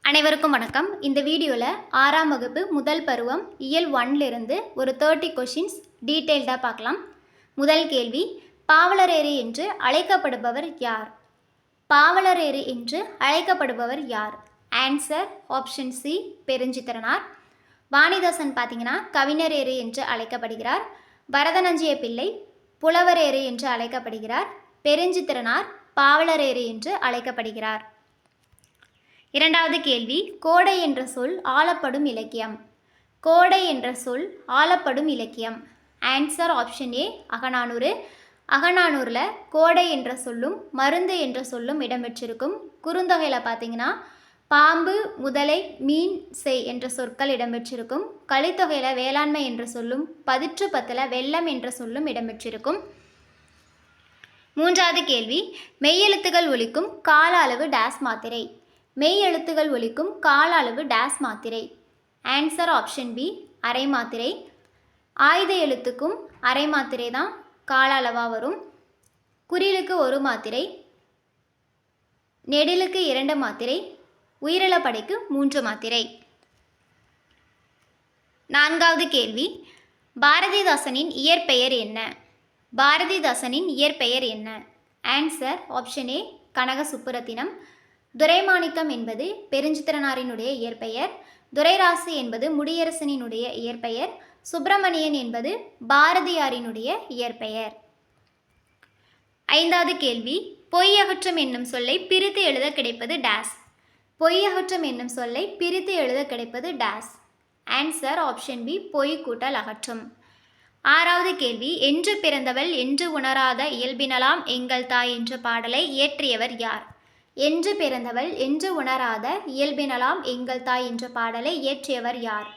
அனைவருக்கும் வணக்கம். இந்த வீடியோவில் 6ஆம் வகுப்பு முதல் பருவம் இயல் 1லிருந்து ஒரு 30 கொஷின்ஸ் டீட்டெயில்டாக பார்க்கலாம். முதல் கேள்வி, பாவலரேறு என்று அழைக்கப்படுபவர் யார்? பாவலரேறு என்று அழைக்கப்படுபவர் யார்? Answer option C, Perunchithiranar. Vanidasan பார்த்தீங்கன்னா கவிஞரேறு என்று அழைக்கப்படுகிறார். பரதநஞ்சிய பிள்ளை புலவரேறு என்று அழைக்கப்படுகிறார். பெருஞ்சித்திரனார் பாவலரேறு என்று அழைக்கப்படுகிறார். இரண்டாவது கேள்வி, கோடை என்ற சொல் ஆளப்படும் இலக்கியம். கோடை என்ற சொல் ஆளப்படும் இலக்கியம். Answer option A, Akananuru. அகநானூரில் கோடை என்ற சொல்லும் மருந்து என்ற சொல்லும் இடம்பெற்றிருக்கும். குறுந்தொகையில் பார்த்தீங்கன்னா பாம்பு, முதலை, மீன், செய் என்ற சொற்கள் இடம்பெற்றிருக்கும். கலித்தொகையில் வேளாண்மை என்ற சொல்லும், பதிற்று பத்தில் வெள்ளம் என்ற சொல்லும் இடம்பெற்றிருக்கும். மூன்றாவது கேள்வி, மெய்யெழுத்துகள் ஒலிக்கும் கால அளவு டேஸ் மாத்திரை. மெய் எழுத்துகள் ஒலிக்கும் கால அளவு டேஸ் மாத்திரை. ஆன்சர் ஆப்ஷன் பி, அரை மாத்திரை. ஆயுத எழுத்துக்கும் அரை மாத்திரை தான் கால அளவாக வரும். குறிலுக்கு 1 மாத்திரை, நெடிலுக்கு 2 மாத்திரை, உயிரிழப்படைக்கு 3 மாத்திரை. நான்காவது கேள்வி, பாரதிதாசனின் இயற்பெயர் என்ன? பாரதிதாசனின் இயற்பெயர் என்ன? ஆன்சர் ஆப்ஷன் ஏ, கனக சுப்புரத்தினம். துரைமாணிக்கம் என்பது பெருஞ்சித்திரனாரினுடைய இயற்பெயர். துரைராசு என்பது முடியரசனினுடைய இயற்பெயர். சுப்பிரமணியன் என்பது பாரதியாரினுடைய இயற்பெயர். ஐந்தாவது கேள்வி, பொய் அகற்றம் என்னும் சொல்லை பிரித்து எழுத கிடைப்பது டேஸ். பொய் அகற்றம் என்னும் சொல்லை பிரித்து எழுத கிடைப்பது டேஸ். ஆன்சர் ஆப்ஷன் பி, பொய் கூட்டல் அகற்றும். ஆறாவது கேள்வி, என்று பிறந்தவள் என்று உணராத இயல்பினலாம் எங்கள் தாய் என்ற பாடலை இயற்றியவர் யார்? என்று பிறந்தவள் என்று உணராத இயல்பினலாம் எங்கள் தாய் என்ற பாடலை இயற்றியவர் யார்?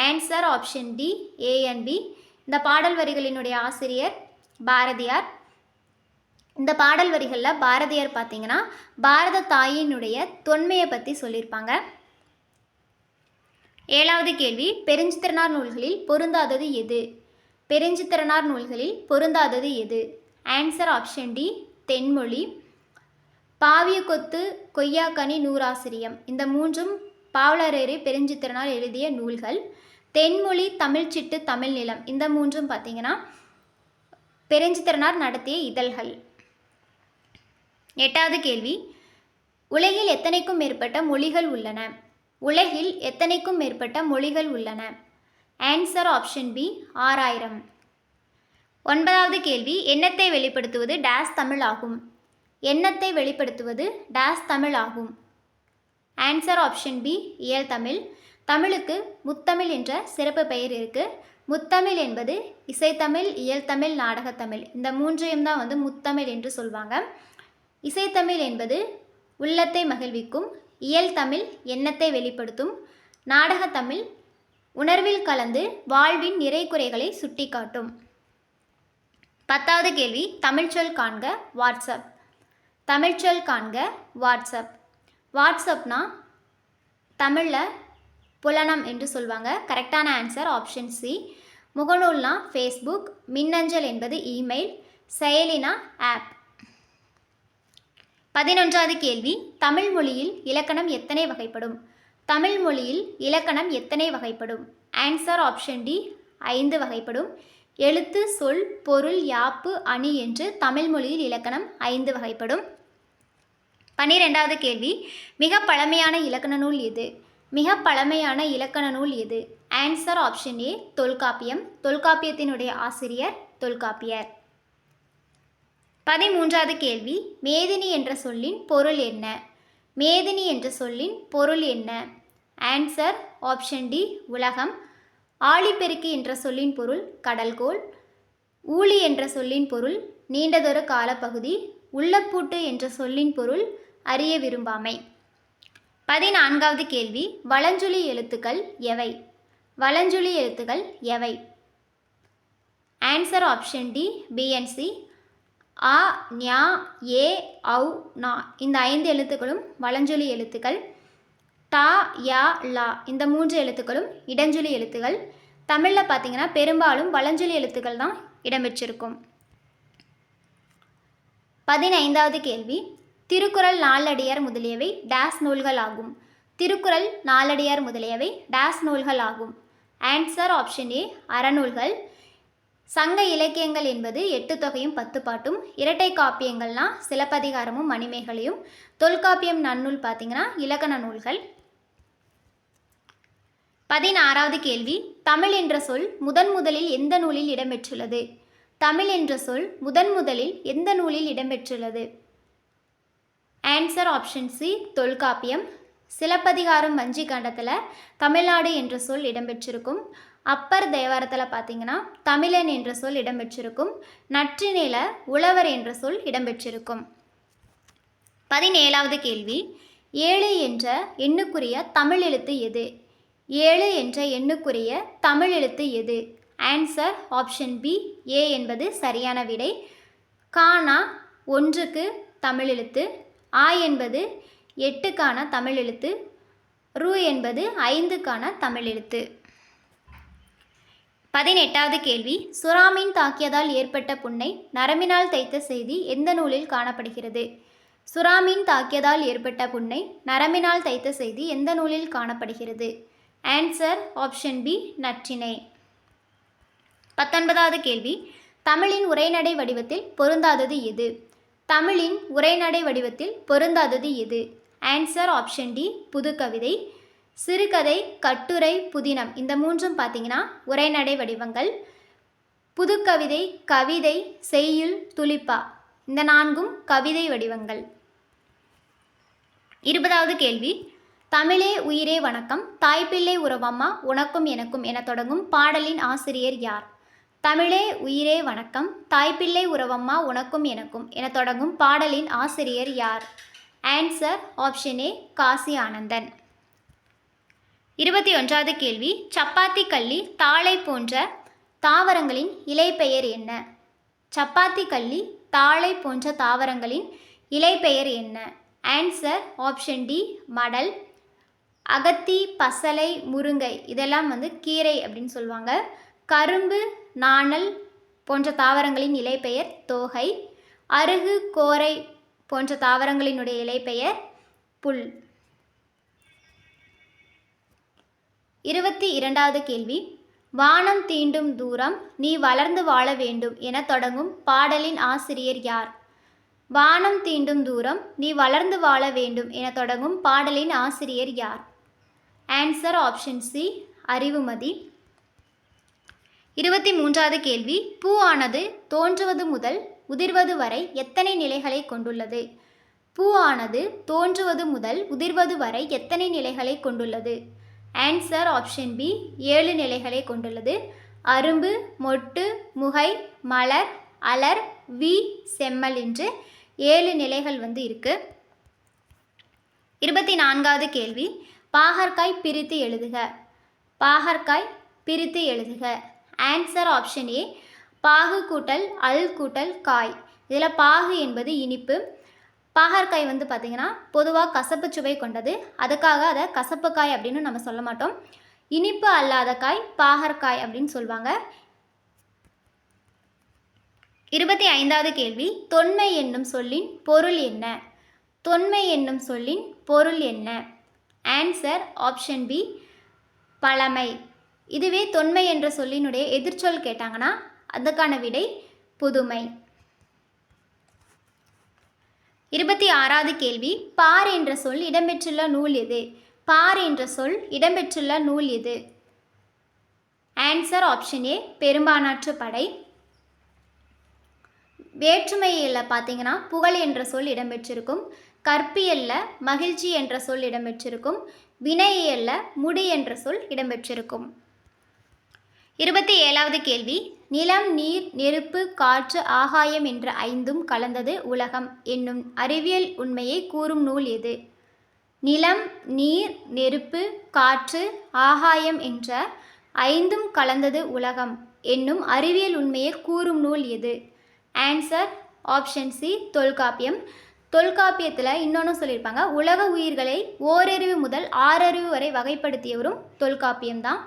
Answer option D, A and B. இந்த பாடல் வரிகளினுடைய ஆசிரியர் பாரதியார். இந்த பாடல் வரிகளில் பாரதியார் பார்த்தீங்கன்னா பாரத தாயினுடைய தொன்மையை பற்றி சொல்லியிருப்பாங்க. ஏழாவது கேள்வி, பெருஞ்சித்திரனார் நூல்களில் பொருந்தாதது எது? பெருஞ்சித்திரனார் நூல்களில் பொருந்தாதது எது? ஆன்சர் ஆப்ஷன் டி, தென்மொழி. பாவிய கொத்து, கொய்யாக்கனி, நூறாசிரியம் இந்த மூன்றும் பாவலரேறு பெருஞ்சித்திரனார் எழுதிய நூல்கள். தென்மொழி, தமிழ்ச்சிட்டு, தமிழ் நிலம் இந்த மூன்றும் பார்த்தீங்கன்னா பெருஞ்சித்திரனார் நடத்திய இதழ்கள். எட்டாவது கேள்வி, உலகில் எத்தனைக்கும் மேற்பட்ட மொழிகள் உள்ளன? உலகில் எத்தனைக்கும் மேற்பட்ட மொழிகள் உள்ளன? Answer option B, 6000. ஒன்பதாவது கேள்வி, எண்ணத்தை வெளிப்படுத்துவது டேஸ் தமிழ் ஆகும். எண்ணத்தை வெளிப்படுத்துவது டேஸ் தமிழ் ஆகும். ஆன்சர் ஆப்ஷன் பி, இயல் தமிழ். தமிழுக்கு முத்தமிழ் என்ற சிறப்பு பெயர் இருக்குது. முத்தமிழ் என்பது இசைத்தமிழ், இயல் தமிழ், நாடகத்தமிழ் இந்த மூன்றையும் தான் முத்தமிழ் என்று சொல்வாங்க. இசைத்தமிழ் என்பது உள்ளத்தை மகிழ்விக்கும், இயல் தமிழ் எண்ணத்தை வெளிப்படுத்தும், நாடகத்தமிழ் உணர்வில் கலந்து வாழ்வின் நிறை குறைகளை சுட்டி காட்டும். பத்தாவது கேள்வி, தமிழ்ச்சொல் காண்க வாட்ஸ்அப். தமிழ்ச்சொல் காண்க வாட்ஸ்அப். வாட்ஸ்அப்னா தமிழில் புலனம் என்று சொல்லுவாங்க. கரெக்டான ஆன்சர் ஆப்ஷன் சி. முகநூல்னா ஃபேஸ்புக், மின்னஞ்சல் என்பது இமெயில், செயலினா ஆப். 11வது கேள்வி, தமிழ் மொழியில் இலக்கணம் எத்தனை வகைப்படும்? தமிழ் மொழியில் இலக்கணம் எத்தனை வகைப்படும்? ஆன்சர் ஆப்ஷன் டி, 5 வகைப்படும். எழுத்து, சொல், பொருள், யாப்பு, அணி என்று தமிழ் மொழியில் இலக்கணம் 5 வகைப்படும். 12வது கேள்வி, மிக பழமையான இலக்கண நூல் எது? மிக பழமையான இலக்கண நூல் எது? Answer option A, Tolkappiyam. தொல்காப்பியத்தினுடைய ஆசிரியர் தொல்காப்பியர். 13வது கேள்வி, மேதினி என்ற சொல்லின் பொருள் என்ன? மேதினி என்ற சொல்லின் பொருள் என்ன? ஆன்சர் ஆப்ஷன் டி, உலகம். ஆழிப்பெருக்கு என்ற சொல்லின் பொருள் கடல்கோள். ஊழி என்ற சொல்லின் பொருள் நீண்டதொரு காலப்பகுதி. உள்ளப்பூட்டு என்ற சொல்லின் பொருள் அறிய விரும்பாமை. 14வது கேள்வி, வலஞ்சுழி எழுத்துக்கள் எவை? வலஞ்சுழி எழுத்துக்கள் எவை? Answer option D, B and C. ஆ, ஞா, ஏ, ஔ, நா இந்த 5 எழுத்துக்களும் வலஞ்சுழி எழுத்துக்கள். தா, யா, லா இந்த 3 எழுத்துக்களும் இடஞ்சுழி எழுத்துக்கள். தமிழில் பார்த்தீங்கன்னா பெரும்பாலும் வலஞ்சுழி எழுத்துக்கள் தான் இடம்பெற்றிருக்கும். 15வது கேள்வி, திருக்குறள், நாலடியார் முதலியவை டேஸ் நூல்கள் ஆகும். திருக்குறள், நாலடியார் முதலியவை டேஸ் நூல்கள் ஆகும். ஆன்சர் ஆப்ஷன் ஏ அறநூல்கள். சங்க இலக்கியங்கள் என்பது 8 தொகையும் 10 பாட்டும். இரட்டை காப்பியங்கள்னா சிலப்பதிகாரமும் மணிமேகலையும். தொல்காப்பியம் நன்னூல் பார்த்தீங்கன்னா இலக்கண நூல்கள். 16வது கேள்வி, தமிழ் என்ற சொல் முதலில் எந்த நூலில் இடம்பெற்றுள்ளது? தமிழ் என்ற சொல் முதலில் எந்த நூலில் இடம்பெற்றுள்ளது? ஆன்சர் ஆப்ஷன் சி தொல்காப்பியம். சிலப்பதிகாரம் வஞ்சி கண்டத்தில் தமிழ்நாடு என்ற சொல் இடம்பெற்றிருக்கும். அப்பர் தேவாரத்தில் பார்த்தீங்கன்னா தமிழன் என்ற சொல் இடம்பெற்றிருக்கும். நற்றிணையில் உழவர் என்ற சொல் இடம்பெற்றிருக்கும். 17வது கேள்வி, 7 என்ற எண்ணுக்குரிய தமிழ் எழுத்து எது? 7 என்ற எண்ணுக்குரிய தமிழ் எழுத்து எது? ஆன்சர் ஆப்ஷன் பி ஏ என்பது சரியான விடை. கானா 1க்கு தமிழ் எழுத்து, ஆ என்பது 8க்கான தமிழ் எழுத்து, ரு என்பது 5க்கான தமிழ் எழுத்து. 18வது கேள்வி, சுறாமீன் தாக்கியதால் ஏற்பட்ட புண்ணை நரம்பினால் தைத்த செய்தி எந்த நூலில் காணப்படுகிறது? சுறாமீன் தாக்கியதால் ஏற்பட்ட புண்ணை நரம்பினால் தைத்த செய்தி எந்த நூலில் காணப்படுகிறது? Answer option B Natrinai. 19வது கேள்வி, தமிழின் உரைநடை வடிவத்தில் பொருந்தாதது எது? தமிழின் உரைநடை வடிவத்தில் பொருந்தாதது எது? ஆன்சர் ஆப்ஷன் டி புதுக்கவிதை. சிறுகதை, கட்டுரை, புதினம் இந்த மூன்றும் பார்த்தீங்கன்னா உரைநடை வடிவங்கள். புதுக்கவிதை, கவிதை, செய்யுள், துளிப்பா இந்த 4ம் கவிதை வடிவங்கள். 20வது கேள்வி, தமிழே உயிரே வணக்கம், தாய்ப்பிள்ளை உறவம்மா உனக்கும் எனக்கும் என தொடங்கும் பாடலின் ஆசிரியர் யார்? தமிழே உயிரே வணக்கம், தாய்ப்பிள்ளை உறவம்மா உனக்கும் எனக்கும் என தொடங்கும் பாடலின் ஆசிரியர் யார்? Answer option A Kasi Anandan. 21வது கேள்வி, சப்பாத்தி கள்ளி, தாழை போன்ற தாவரங்களின் இலை பெயர் என்ன? சப்பாத்தி கள்ளி, தாழை போன்ற தாவரங்களின் இலை பெயர் என்ன? ஆன்சர் ஆப்ஷன் டி மடல். அகத்தி, பசலை, முருங்கை இதெல்லாம் கீரை அப்படின்னு சொல்லுவாங்க. கரும்பு, நாணல் போன்ற தாவரங்களின் இலை பெயர் தோகை. அருகு, கோரை போன்ற தாவரங்களினுடைய இலை பெயர் புல். 22வது கேள்வி, வானம் தீண்டும் தூரம் நீ வளர்ந்து வாழ வேண்டும் என தொடங்கும் பாடலின் ஆசிரியர் யார்? வானம் தீண்டும் தூரம் நீ வளர்ந்து வாழ வேண்டும் என தொடங்கும் பாடலின் ஆசிரியர் யார்? Answer option C Arivumathi. 23வது கேள்வி, பூ ஆனது தோன்றுவது முதல் உதிர்வது வரை எத்தனை நிலைகளை கொண்டுள்ளது? பூ ஆனது தோன்றுவது முதல் உதிர்வது வரை எத்தனை நிலைகளை கொண்டுள்ளது? ஆன்சர் ஆப்ஷன் பி 7 நிலைகளை கொண்டுள்ளது. அரும்பு, மொட்டு, முகை, மலர், அலர், வி, செம்மல் என்று 7 நிலைகள் இருக்கு. 24வது கேள்வி, பாகற்காய் பிரித்து எழுதுக. பாகற்காய் பிரித்து எழுதுக. ஆன்சர் ஆப்ஷன் ஏ பாகு கூட்டல் அல் கூட்டல் காய். இதில் பாகு என்பது இனிப்பு. பாகற்காய் பார்த்திங்கன்னா பொதுவாக கசப்பு சுவை கொண்டது. அதுக்காக அதை கசப்புக்காய் அப்படின்னு நம்ம சொல்ல மாட்டோம். இனிப்பு அல்லாத காய் பாகற்காய் அப்படின்னு சொல்லுவாங்க. 25வது கேள்வி, தொன்மை என்னும் சொல்லின் பொருள் என்ன? தொன்மை என்னும் சொல்லின் பொருள் என்ன? ஆன்சர் ஆப்ஷன் பி பழமை. இதுவே தொன்மை என்ற சொல்லினுடைய எதிர்ச்சொல் கேட்டாங்கன்னா அதுக்கான விடை புதுமை. 26வது கேள்வி, பார் என்ற சொல் இடம்பெற்றுள்ள நூல் எது? பார் என்ற சொல் இடம்பெற்றுள்ள நூல் எது? ஆன்சர் ஆப்ஷன் ஏ பெரும்பானாற்று படை. வேற்றுமையில் பார்த்தீங்கன்னா புகழ் என்ற சொல் இடம்பெற்றிருக்கும். கற்பியலில் மகிழ்ச்சி என்ற சொல் இடம்பெற்றிருக்கும். வினையியலில் முடி என்ற சொல் இடம்பெற்றிருக்கும். 27வது கேள்வி, நிலம், நீர், நெருப்பு, காற்று, ஆகாயம் என்ற 5ம் கலந்தது உலகம் என்னும் அறிவியல் உண்மையை கூறும் நூல் எது? நிலம், நீர், நெருப்பு, காற்று, ஆகாயம் என்ற 5ம் கலந்தது உலகம் என்னும் அறிவியல் உண்மையை கூறும் நூல் எது? Answer option C Tolkappiyam. தொல்காப்பியத்தில் இன்னொன்று சொல்லியிருப்பாங்க, உலக உயிர்களை ஓரறிவு முதல் 6 அறிவு வரை வகைப்படுத்தியவரும் தொல்காப்பியம்தான்.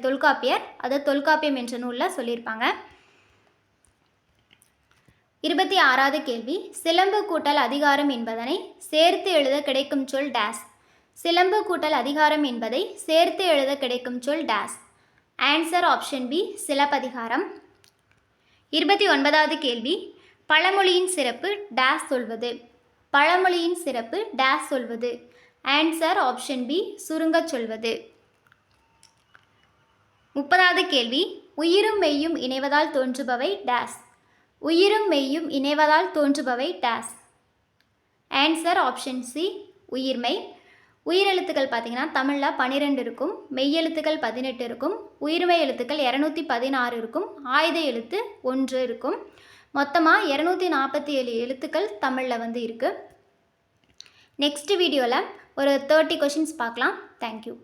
தொல்காப்பியர். அது தொல்காப்பியம் என்ற நூலில் சொல்லியிருப்பாங்க. 26வது கேள்வி, சிலம்பு கூட்டல் அதிகாரம் என்பதனை சேர்த்து எழுத கிடைக்கும் சொல் டேஸ். சிலம்பு கூட்டல் அதிகாரம் என்பதை சேர்த்து எழுத கிடைக்கும் சொல் டேஸ். Answer option B Silappatikaram. 29வது கேள்வி. பழமொழியின் சிறப்பு டேஸ் சொல்வது. பழமொழியின் சிறப்பு டேஸ் சொல்வது. ஆன்சர் ஆப்ஷன் பி சுருங்கச் சொல்வது. 30வது கேள்வி. உயிரும் மெய்யும் இணைவதால் தோன்றுபவை டேஸ். உயிரும் மெய்யும் இணைவதால் தோன்றுபவை டேஸ். ஆன்சர் ஆப்ஷன் சி உயிர்மெய். உயிரெழுத்துக்கள் பார்த்தீங்கன்னா தமிழில் 12 இருக்கும், மெய்யெழுத்துக்கள் 18 இருக்கும், உயிர்மெய் எழுத்துக்கள் 216 இருக்கும், ஆயுத எழுத்து 1 இருக்கும். மொத்தமாக 247 எழுத்துக்கள் தமிழில் இருக்குது. நெக்ஸ்ட் வீடியோவில் ஒரு 30 கொஷின்ஸ் பார்க்கலாம். தேங்க்யூ.